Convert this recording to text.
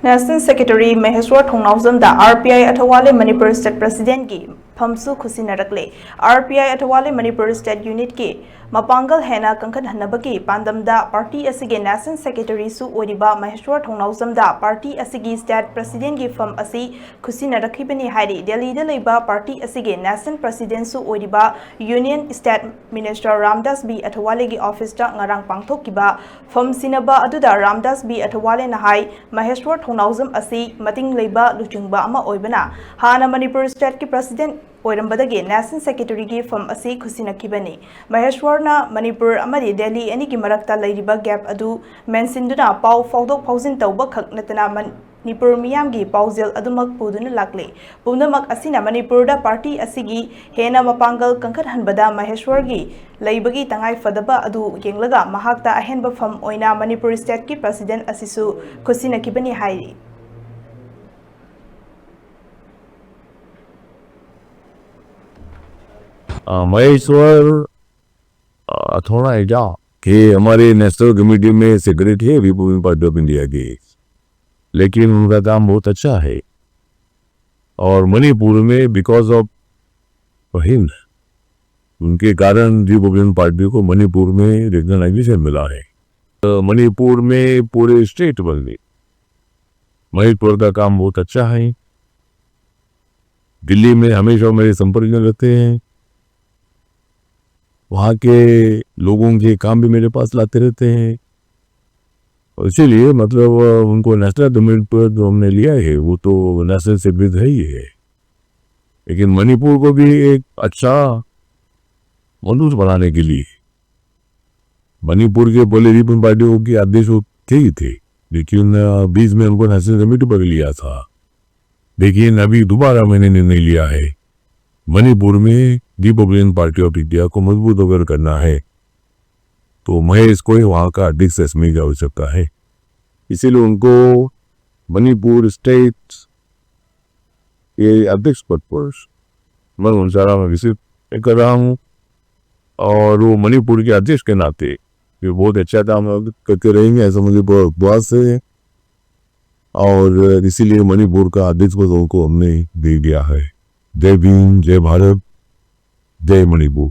National Secretary Maheshwar Thongnawjamda RPI Athawale Manipur State President ki Phamsu Khusinarakley RPI Athawale Manipur State Unit ki Mapangal Hena Kankan Hanabaki Pandamda Party Asigi National Secretary Su Odiba Maheshwar Thongnawjamda Party Asigi State President ki Pham Asi Khusinarakibani Haidi Delhi Leba Party Asigi National President Su Odiba Union State Minister Ramdas B Athawale ki Office ta ngarang pangthokiba Pham Sinaba aduda Ramdas B Athawale na hai Maheshwar Thongnawjam asi mating leiba luchungba ama oibana hana Manipur State ki President oirambadagi National Secretary ki Pham asi khusinakibani Maheshwar na Manipur amadi Delhi ani ki marakta leiriba gap adu mensinduna pau faudok fauzin tawba khak natana Manipur miyamgi pauzil adumak puduna lakle punamak asina Manipur da party asigi hena mapangal kangkhat hanbada Maheshwar gi leibagi tangai fadaba adu yenglaga mahakta ahenba Pham oina Manipur State ki President asisu khusinakibani hairi Maheshwar थोड़ा ऐजा कि हमारे national committee में secretary है Republican party of India के, लेकिन उनका काम बहुत अच्छा है और मणिपुर में बिकॉज ऑफ हिम उनके कारण रिपब्लिकन पार्टी को मणिपुर में रिकॉग्नाइजेशन मिला है। तो मणिपुर में पूरे स्टेट बन गई। मणिपुर का काम बहुत अच्छा है। दिल्ली में हमेशा मेरे संपर्क में रहते हैं, वहाँ के लोगों के काम भी मेरे पास लाते रहते हैं, इसीलिए मतलब उनको नेशनल गवर्नमेंट पर जो हमने लिया है वो तो नेशनल सेक्रेटरी है ही है, लेकिन मणिपुर को भी एक अच्छा मनुष्य बनाने के लिए मणिपुर के पहले रिपब्लिकन पार्टी के आदेश थे ही थे, लेकिन बीच में उनको नेशनल कमेटी पर लिया था। लेकिन अभी दोबारा मैंने निर्णय लिया है मणिपुर में रिपब्लिकन पार्टी ऑफ इंडिया को मजबूत अगर करना है तो महेश को ही वहाँ का अध्यक्ष रखने की आवश्यकता है। इसीलिए उनको मणिपुर स्टेट के अध्यक्ष पद पर मैं उनसारा में विजिट कर रहा हूँ और वो मणिपुर के अध्यक्ष के नाते ये बहुत अच्छा काम करके रहेंगे ऐसा मुझे बहुत विश्वास है और इसीलिए मणिपुर का अध्यक्ष पद उनको हमने दे दिया है। जय भीम, जय भारत, जय मणिपुर।